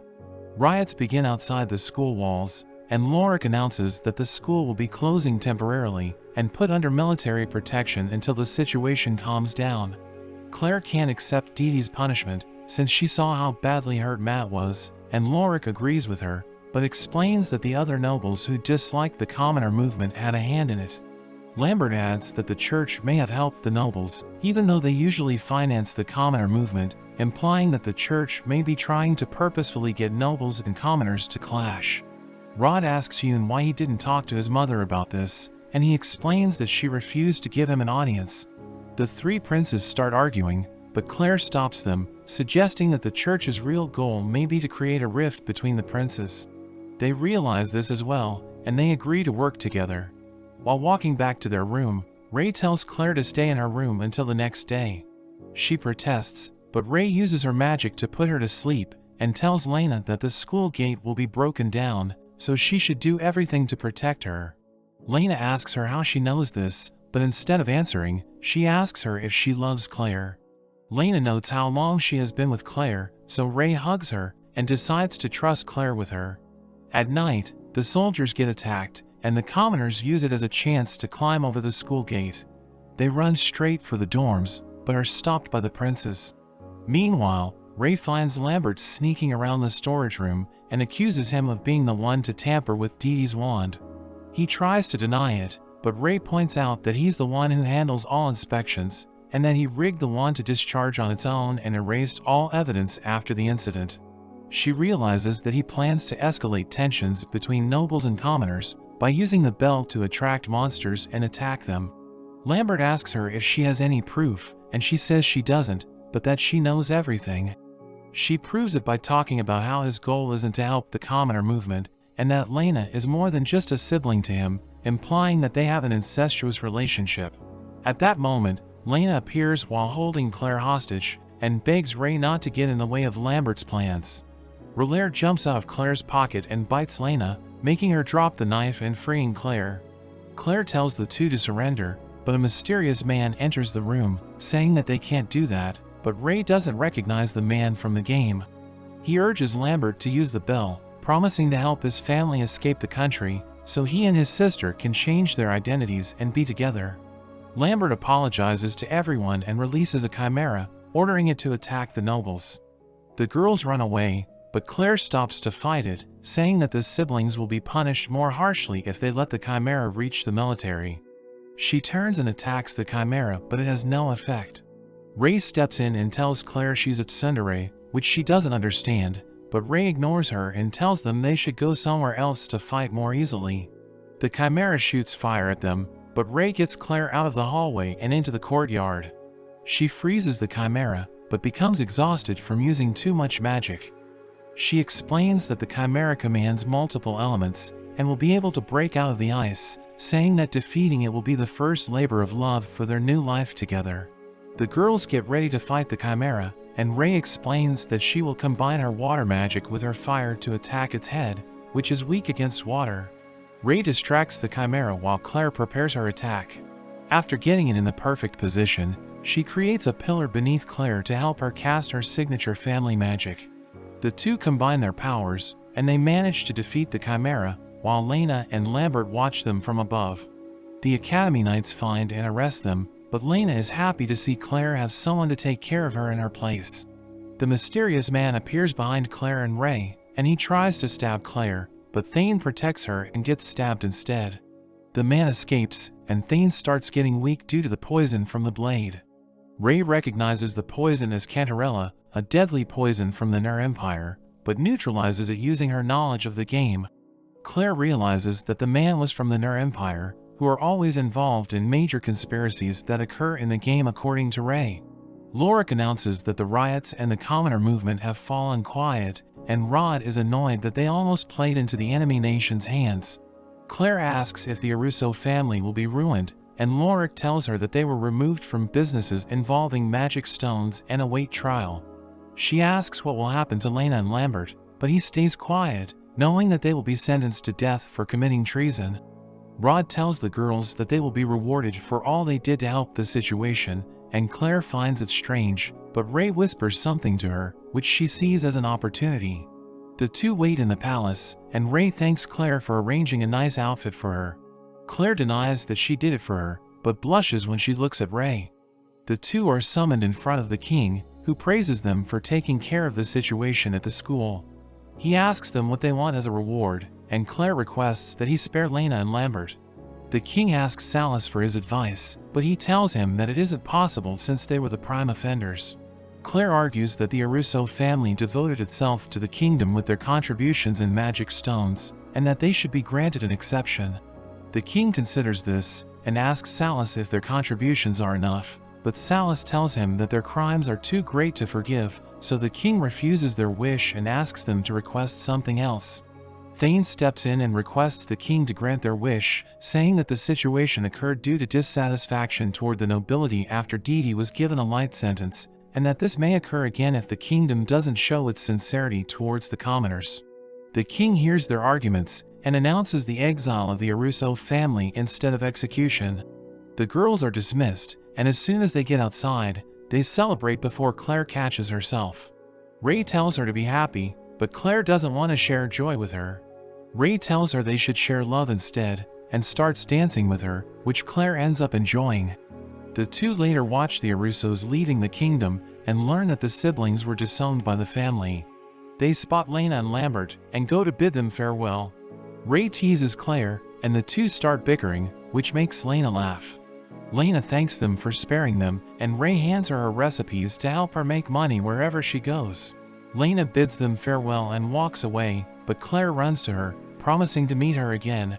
Riots begin outside the school walls, and Lorik announces that the school will be closing temporarily and put under military protection until the situation calms down. Claire can't accept Didi's punishment since she saw how badly hurt Matt was, and Lorik agrees with her, but explains that the other nobles who disliked the commoner movement had a hand in it. Lambert adds that the church may have helped the nobles, even though they usually finance the commoner movement, implying that the church may be trying to purposefully get nobles and commoners to clash. Rod asks Yoon why he didn't talk to his mother about this, and he explains that she refused to give him an audience. The three princes start arguing, but Claire stops them, suggesting that the church's real goal may be to create a rift between the princes. They realize this as well, and they agree to work together. While walking back to their room, Ray tells Claire to stay in her room until the next day. She protests, but Ray uses her magic to put her to sleep, and tells Lena that the school gate will be broken down, so she should do everything to protect her. Lena asks her how she knows this, but instead of answering, she asks her if she loves Claire. Lena notes how long she has been with Claire, so Ray hugs her, and decides to trust Claire with her. At night, the soldiers get attacked, and the commoners use it as a chance to climb over the school gate. They run straight for the dorms, but are stopped by the princes. Meanwhile, Ray finds Lambert sneaking around the storage room and accuses him of being the one to tamper with Didi's wand. He tries to deny it, but Ray points out that he's the one who handles all inspections, and that he rigged the wand to discharge on its own and erased all evidence after the incident. She realizes that he plans to escalate tensions between nobles and commoners by using the bell to attract monsters and attack them. Lambert asks her if she has any proof, and she says she doesn't, but that she knows everything. She proves it by talking about how his goal isn't to help the commoner movement, and that Lena is more than just a sibling to him, implying that they have an incestuous relationship. At that moment, Lena appears while holding Claire hostage, and begs Ray not to get in the way of Lambert's plans. Roller jumps out of Claire's pocket and bites Lena, making her drop the knife and freeing Claire. Claire tells the two to surrender, but a mysterious man enters the room, saying that they can't do that, but Ray doesn't recognize the man from the game. He urges Lambert to use the bell, promising to help his family escape the country, so he and his sister can change their identities and be together. Lambert apologizes to everyone and releases a chimera, ordering it to attack the nobles. The girls run away, but Claire stops to fight it, saying that the siblings will be punished more harshly if they let the Chimera reach the military. She turns and attacks the Chimera, but it has no effect. Ray steps in and tells Claire she's a tsundere, which she doesn't understand, but Ray ignores her and tells them they should go somewhere else to fight more easily. The Chimera shoots fire at them, but Ray gets Claire out of the hallway and into the courtyard. She freezes the Chimera, but becomes exhausted from using too much magic. She explains that the Chimera commands multiple elements and will be able to break out of the ice, saying that defeating it will be the first labor of love for their new life together. The girls get ready to fight the Chimera, and Ray explains that she will combine her water magic with her fire to attack its head, which is weak against water. Ray distracts the Chimera while Claire prepares her attack. After getting it in the perfect position, she creates a pillar beneath Claire to help her cast her signature family magic. The two combine their powers, and they manage to defeat the Chimera, while Lena and Lambert watch them from above. The Academy Knights find and arrest them, but Lena is happy to see Claire has someone to take care of her in her place. The mysterious man appears behind Claire and Ray, and he tries to stab Claire, but Thane protects her and gets stabbed instead. The man escapes, and Thane starts getting weak due to the poison from the blade. Ray recognizes the poison as Cantarella, a deadly poison from the Nur Empire, but neutralizes it using her knowledge of the game. Claire realizes that the man was from the Nur Empire, who are always involved in major conspiracies that occur in the game according to Ray. Lorik announces that the riots and the commoner movement have fallen quiet, and Rod is annoyed that they almost played into the enemy nation's hands. Claire asks if the Aruso family will be ruined, and Lorik tells her that they were removed from businesses involving magic stones and await trial. She asks what will happen to Lena and Lambert, but he stays quiet, knowing that they will be sentenced to death for committing treason. Rod tells the girls that they will be rewarded for all they did to help the situation, and Claire finds it strange, but Ray whispers something to her, which she sees as an opportunity. The two wait in the palace, and Ray thanks Claire for arranging a nice outfit for her. Claire denies that she did it for her, but blushes when she looks at Ray. The two are summoned in front of the king, who praises them for taking care of the situation at the school. He asks them what they want as a reward, and Claire requests that he spare Lena and Lambert. The king asks Salas for his advice, but he tells him that it isn't possible since they were the prime offenders. Claire argues that the Aruso family devoted itself to the kingdom with their contributions in magic stones, and that they should be granted an exception. The king considers this, and asks Salas if their contributions are enough, but Salas tells him that their crimes are too great to forgive, so the king refuses their wish and asks them to request something else. Thane steps in and requests the king to grant their wish, saying that the situation occurred due to dissatisfaction toward the nobility after Didi was given a light sentence, and that this may occur again if the kingdom doesn't show its sincerity towards the commoners. The king hears their arguments and announces the exile of the Aruso family instead of execution. The girls are dismissed, and as soon as they get outside, they celebrate before Claire catches herself. Ray tells her to be happy, but Claire doesn't want to share joy with her. Ray tells her they should share love instead, and starts dancing with her, which Claire ends up enjoying. The two later watch the Arusos leaving the kingdom and learn that the siblings were disowned by the family. They spot Lena and Lambert and go to bid them farewell. Ray teases Claire, and the two start bickering, which makes Lena laugh. Lena thanks them for sparing them, and Ray hands her recipes to help her make money wherever she goes. Lena bids them farewell and walks away, but Claire runs to her, promising to meet her again.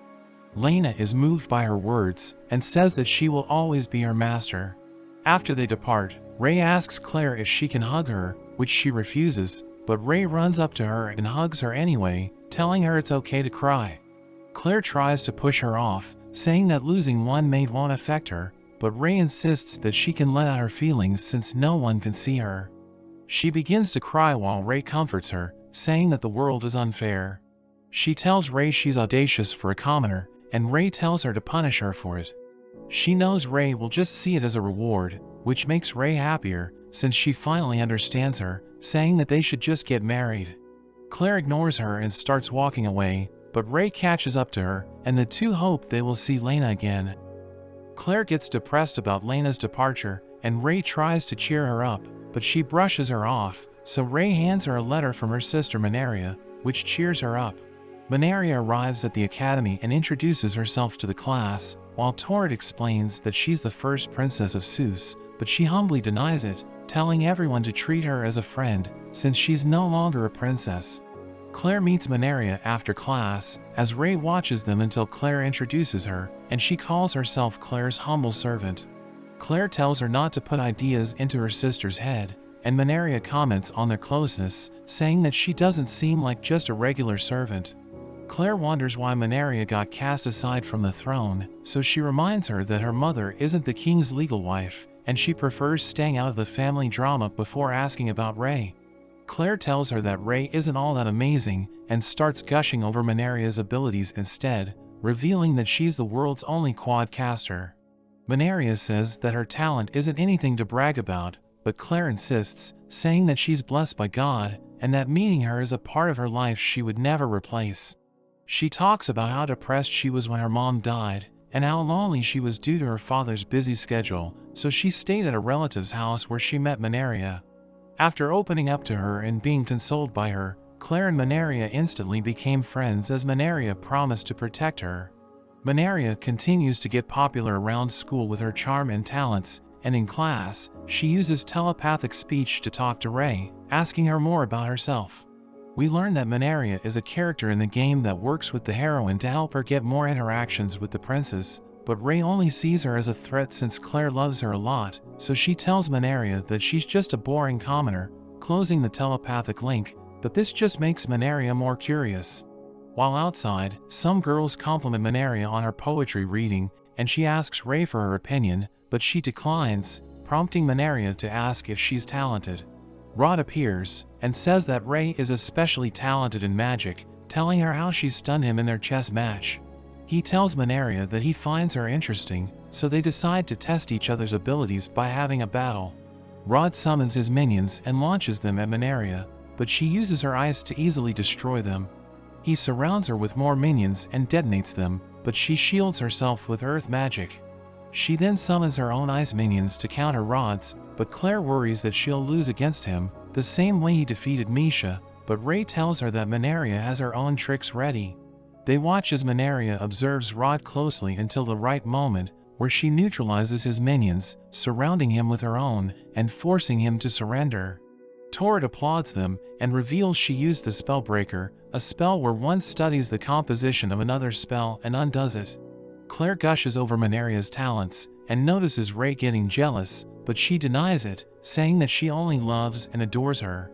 Lena is moved by her words and says that she will always be her master. After they depart, Ray asks Claire if she can hug her, which she refuses, but Ray runs up to her and hugs her anyway, telling her it's okay to cry. Claire tries to push her off, saying that losing one maid won't affect her, but Ray insists that she can let out her feelings since no one can see her. She begins to cry while Ray comforts her, saying that the world is unfair. She tells Ray she's audacious for a commoner, and Ray tells her to punish her for it. She knows Ray will just see it as a reward, which makes Ray happier, since she finally understands her, saying that they should just get married. Claire ignores her and starts walking away, but Ray catches up to her, and the two hope they will see Lena again. Claire gets depressed about Lena's departure, and Ray tries to cheer her up, but she brushes her off, so Ray hands her a letter from her sister Minaria, which cheers her up. Minaria arrives at the academy and introduces herself to the class, while Torrid explains that she's the first princess of Seduce, but she humbly denies it, telling everyone to treat her as a friend, since she's no longer a princess. Claire meets Minaria after class, as Ray watches them until Claire introduces her, and she calls herself Claire's humble servant. Claire tells her not to put ideas into her sister's head, and Minaria comments on their closeness, saying that she doesn't seem like just a regular servant. Claire wonders why Minaria got cast aside from the throne, so she reminds her that her mother isn't the king's legal wife, and she prefers staying out of the family drama before asking about Ray. Claire tells her that Ray isn't all that amazing, and starts gushing over Minaria's abilities instead, revealing that she's the world's only quadcaster. Minaria says that her talent isn't anything to brag about, but Claire insists, saying that she's blessed by God, and that meeting her is a part of her life she would never replace. She talks about how depressed she was when her mom died, and how lonely she was due to her father's busy schedule, so she stayed at a relative's house where she met Minaria. After opening up to her and being consoled by her, Claire and Minaria instantly became friends as Minaria promised to protect her. Minaria continues to get popular around school with her charm and talents, and in class, she uses telepathic speech to talk to Ray, asking her more about herself. We learn that Minaria is a character in the game that works with the heroine to help her get more interactions with the princess, but Ray only sees her as a threat since Claire loves her a lot, so she tells Minaria that she's just a boring commoner, closing the telepathic link, but this just makes Minaria more curious. While outside, some girls compliment Minaria on her poetry reading, and she asks Ray for her opinion, but she declines, prompting Minaria to ask if she's talented. Rod appears, and says that Ray is especially talented in magic, telling her how she stunned him in their chess match. He tells Minaria that he finds her interesting, so they decide to test each other's abilities by having a battle. Rod summons his minions and launches them at Minaria, but she uses her ice to easily destroy them. He surrounds her with more minions and detonates them, but she shields herself with earth magic. She then summons her own ice minions to counter Rod's, but Claire worries that she'll lose against him, the same way he defeated Misha, but Ray tells her that Minaria has her own tricks ready. They watch as Minaria observes Rod closely until the right moment, where she neutralizes his minions, surrounding him with her own, and forcing him to surrender. Torrid applauds them, and reveals she used the Spellbreaker, a spell where one studies the composition of another spell and undoes it. Claire gushes over Minaria's talents, and notices Ray getting jealous, but she denies it, saying that she only loves and adores her.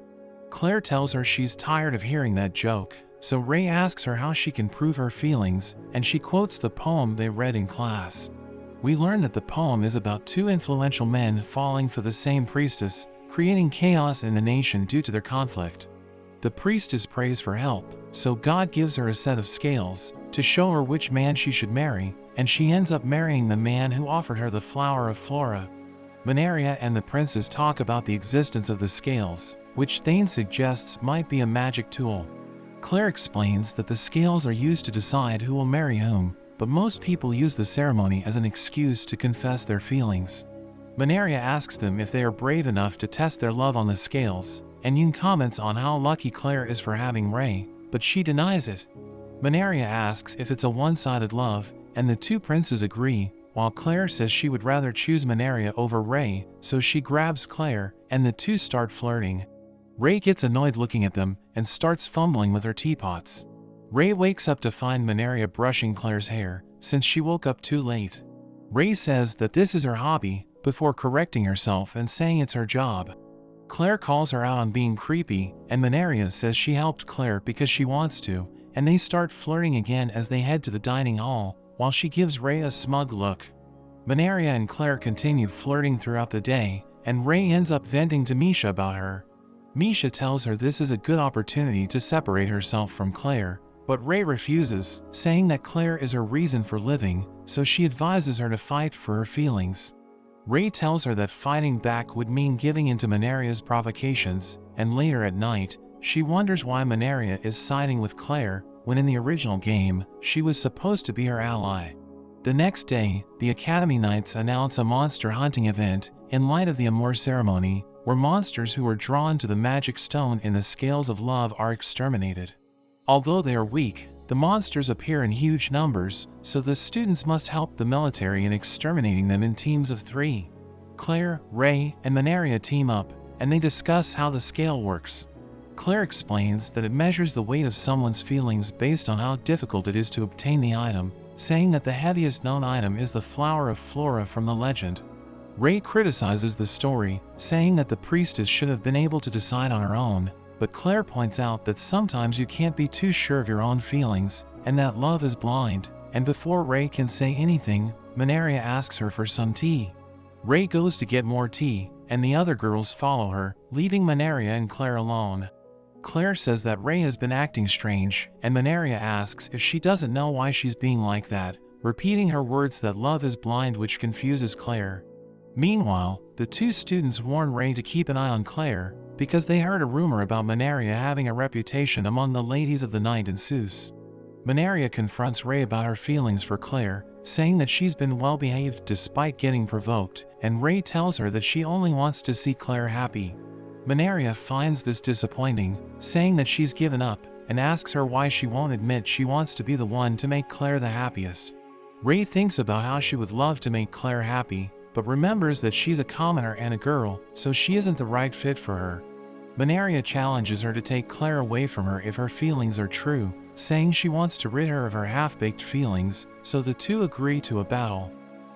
Claire tells her she's tired of hearing that joke, so Ray asks her how she can prove her feelings, and she quotes the poem they read in class. We learn that the poem is about two influential men falling for the same priestess, creating chaos in the nation due to their conflict. The priestess prays for help, so God gives her a set of scales to show her which man she should marry, and she ends up marrying the man who offered her the flower of Flora. Minaria and the princess talk about the existence of the scales, which Thane suggests might be a magic tool. Claire explains that the scales are used to decide who will marry whom, but most people use the ceremony as an excuse to confess their feelings. Minaria asks them if they are brave enough to test their love on the scales, and Yun comments on how lucky Claire is for having Ray, but she denies it. Minaria asks if it's a one-sided love, and the two princes agree, while Claire says she would rather choose Minaria over Ray, so she grabs Claire, and the two start flirting. Ray gets annoyed looking at them, and starts fumbling with her teapots. Ray wakes up to find Minaria brushing Claire's hair, since she woke up too late. Ray says that this is her hobby, before correcting herself and saying it's her job. Claire calls her out on being creepy, and Minaria says she helped Claire because she wants to, and they start flirting again as they head to the dining hall, while she gives Ray a smug look. Minaria and Claire continue flirting throughout the day, and Ray ends up venting to Misha about her. Misha tells her this is a good opportunity to separate herself from Claire, but Ray refuses, saying that Claire is her reason for living, so she advises her to fight for her feelings. Ray tells her that fighting back would mean giving in to Minaria's provocations, and later at night, she wonders why Minaria is siding with Claire, when in the original game, she was supposed to be her ally. The next day, the Academy Knights announce a monster hunting event, in light of the Amour ceremony, where monsters who are drawn to the magic stone in the scales of love are exterminated. Although they are weak, the monsters appear in huge numbers, so the students must help the military in exterminating them in teams of 3. Claire, Ray, and Manaria team up, and they discuss how the scale works. Claire explains that it measures the weight of someone's feelings based on how difficult it is to obtain the item, saying that the heaviest known item is the flower of Flora from the legend. Ray criticizes the story, saying that the priestess should have been able to decide on her own, but Claire points out that sometimes you can't be too sure of your own feelings, and that love is blind, and before Ray can say anything, Manaria asks her for some tea. Ray goes to get more tea, and the other girls follow her, leaving Manaria and Claire alone. Claire says that Ray has been acting strange, and Manaria asks if she doesn't know why she's being like that, repeating her words that love is blind, which confuses Claire. Meanwhile, the 2 students warn Ray to keep an eye on Claire, because they heard a rumor about Manaria having a reputation among the ladies of the night in Seduce. Manaria confronts Ray about her feelings for Claire, saying that she's been well behaved despite getting provoked, and Ray tells her that she only wants to see Claire happy. Manaria finds this disappointing, saying that she's given up, and asks her why she won't admit she wants to be the one to make Claire the happiest. Ray thinks about how she would love to make Claire happy, but remembers that she's a commoner and a girl, so she isn't the right fit for her. Manaria challenges her to take Claire away from her if her feelings are true, saying she wants to rid her of her half-baked feelings, so the 2 agree to a battle.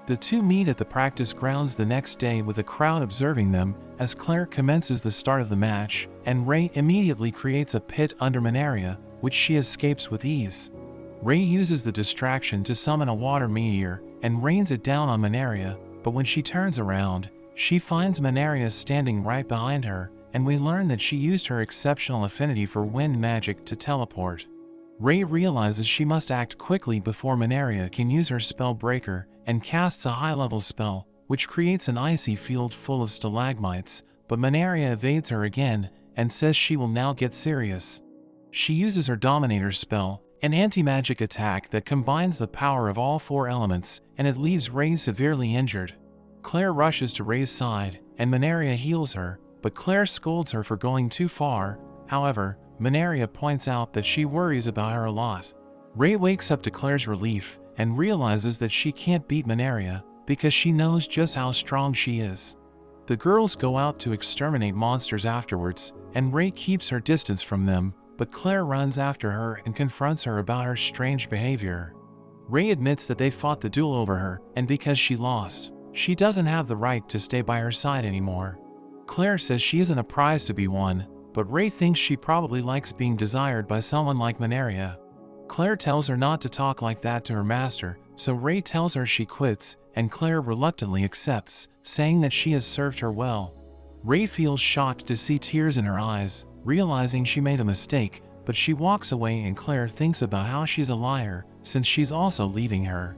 The 2 meet at the practice grounds the next day with a crowd observing them, as Claire commences the start of the match, and Ray immediately creates a pit under Manaria, which she escapes with ease. Ray uses the distraction to summon a water meteor, and rains it down on Manaria, but when she turns around, she finds Manaria standing right behind her, and we learn that she used her exceptional affinity for wind magic to teleport. Ray realizes she must act quickly before Manaria can use her spell breaker, and casts a high-level spell, which creates an icy field full of stalagmites, but Manaria evades her again, and says she will now get serious. She uses her Dominator spell, an anti-magic attack that combines the power of all 4 elements, and it leaves Ray severely injured. Claire rushes to Ray's side, and Manaria heals her, but Claire scolds her for going too far. However, Manaria points out that she worries about her a lot. Ray wakes up to Claire's relief, and realizes that she can't beat Manaria, because she knows just how strong she is. The girls go out to exterminate monsters afterwards, and Ray keeps her distance from them, but Claire runs after her and confronts her about her strange behavior. Ray admits that they fought the duel over her, and because she lost, she doesn't have the right to stay by her side anymore. Claire says she isn't a prize to be won, but Ray thinks she probably likes being desired by someone like Manaria. Claire tells her not to talk like that to her master, so Ray tells her she quits, and Claire reluctantly accepts, saying that she has served her well. Ray feels shocked to see tears in her eyes, realizing she made a mistake, but she walks away and Claire thinks about how she's a liar, since she's also leaving her.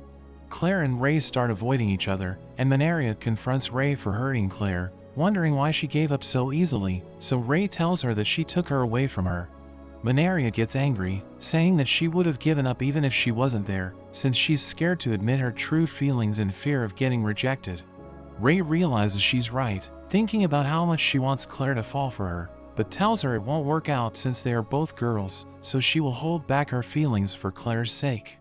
Claire and Ray start avoiding each other, and Manaria confronts Ray for hurting Claire, wondering why she gave up so easily, so Ray tells her that she took her away from her. Manaria gets angry, saying that she would have given up even if she wasn't there, since she's scared to admit her true feelings in fear of getting rejected. Ray realizes she's right, thinking about how much she wants Claire to fall for her, but tells her it won't work out since they are both girls, so she will hold back her feelings for Claire's sake.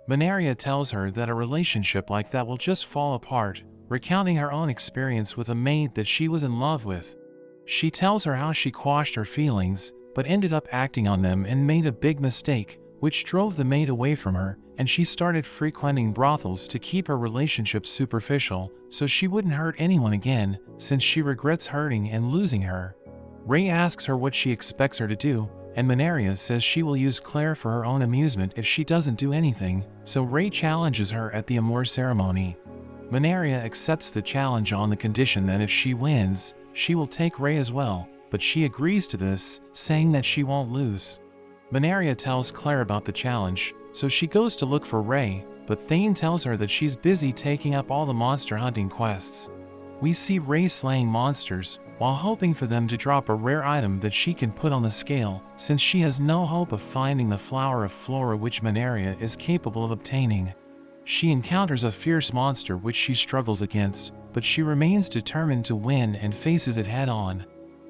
Manaria tells her that a relationship like that will just fall apart, recounting her own experience with a maid that she was in love with. She tells her how she quashed her feelings, but ended up acting on them and made a big mistake, which drove the maid away from her, and she started frequenting brothels to keep her relationship superficial, so she wouldn't hurt anyone again, since she regrets hurting and losing her. Ray asks her what she expects her to do, and Manaria says she will use Claire for her own amusement if she doesn't do anything, so Ray challenges her at the amour ceremony. Manaria accepts the challenge on the condition that if she wins, she will take Ray as well, but she agrees to this, saying that she won't lose. Manaria tells Claire about the challenge, so she goes to look for Ray, but Thane tells her that she's busy taking up all the monster hunting quests. We see Ray slaying monsters, while hoping for them to drop a rare item that she can put on the scale, since she has no hope of finding the flower of Flora which Manaria is capable of obtaining. She encounters a fierce monster which she struggles against, but she remains determined to win and faces it head-on.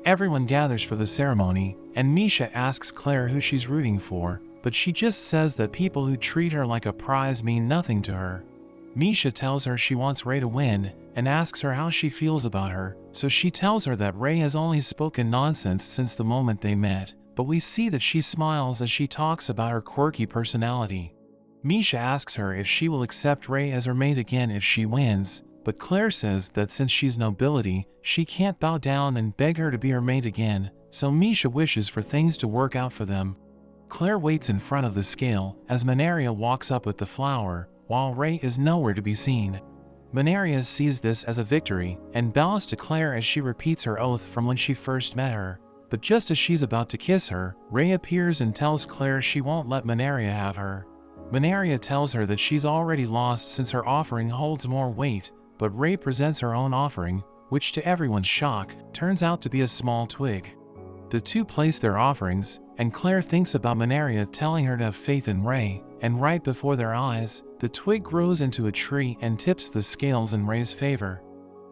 Everyone gathers for the ceremony, and Misha asks Claire who she's rooting for, but she just says that people who treat her like a prize mean nothing to her. Misha tells her she wants Ray to win, and asks her how she feels about her, so she tells her that Ray has only spoken nonsense since the moment they met, but we see that she smiles as she talks about her quirky personality. Misha asks her if she will accept Ray as her mate again if she wins, but Claire says that since she's nobility, she can't bow down and beg her to be her mate again, so Misha wishes for things to work out for them. Claire waits in front of the scale as Manaria walks up with the flower, while Ray is nowhere to be seen. Manaria sees this as a victory and bows to Claire as she repeats her oath from when she first met her. But just as she's about to kiss her, Ray appears and tells Claire she won't let Manaria have her. Manaria tells her that she's already lost since her offering holds more weight, but Ray presents her own offering, which to everyone's shock, turns out to be a small twig. The two place their offerings, and Claire thinks about Manaria telling her to have faith in Ray, and right before their eyes, the twig grows into a tree and tips the scales in Ray's favor.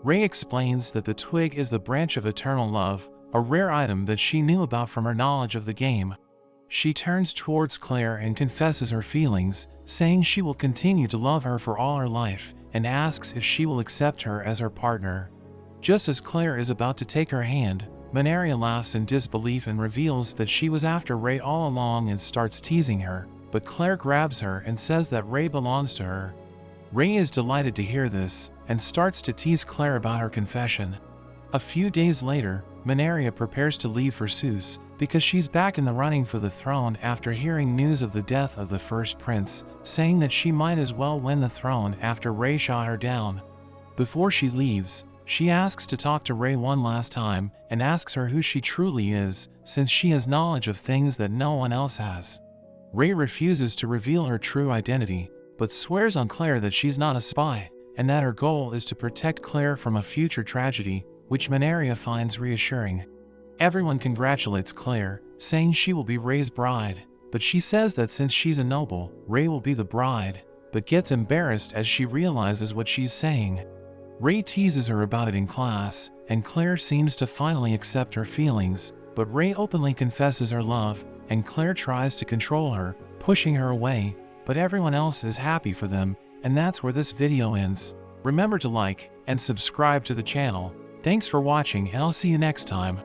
Ray explains that the twig is the branch of eternal love, a rare item that she knew about from her knowledge of the game. She turns towards Claire and confesses her feelings, saying she will continue to love her for all her life, and asks if she will accept her as her partner. Just as Claire is about to take her hand, Manaria laughs in disbelief and reveals that she was after Ray all along and starts teasing her, but Claire grabs her and says that Ray belongs to her. Ray is delighted to hear this, and starts to tease Claire about her confession. A few days later, Manaria prepares to leave for Seduce, because she's back in the running for the throne after hearing news of the death of the first prince, saying that she might as well win the throne after Ray shot her down. Before she leaves, she asks to talk to Ray one last time, and asks her who she truly is, since she has knowledge of things that no one else has. Ray refuses to reveal her true identity, but swears on Claire that she's not a spy, and that her goal is to protect Claire from a future tragedy, which Manaria finds reassuring. Everyone congratulates Claire, saying she will be Ray's bride, but she says that since she's a noble, Ray will be the bride, but gets embarrassed as she realizes what she's saying. Ray teases her about it in class, and Claire seems to finally accept her feelings, but Ray openly confesses her love, and Claire tries to control her, pushing her away, but everyone else is happy for them, and that's where this video ends. Remember to like and subscribe to the channel. Thanks for watching, and I'll see you next time.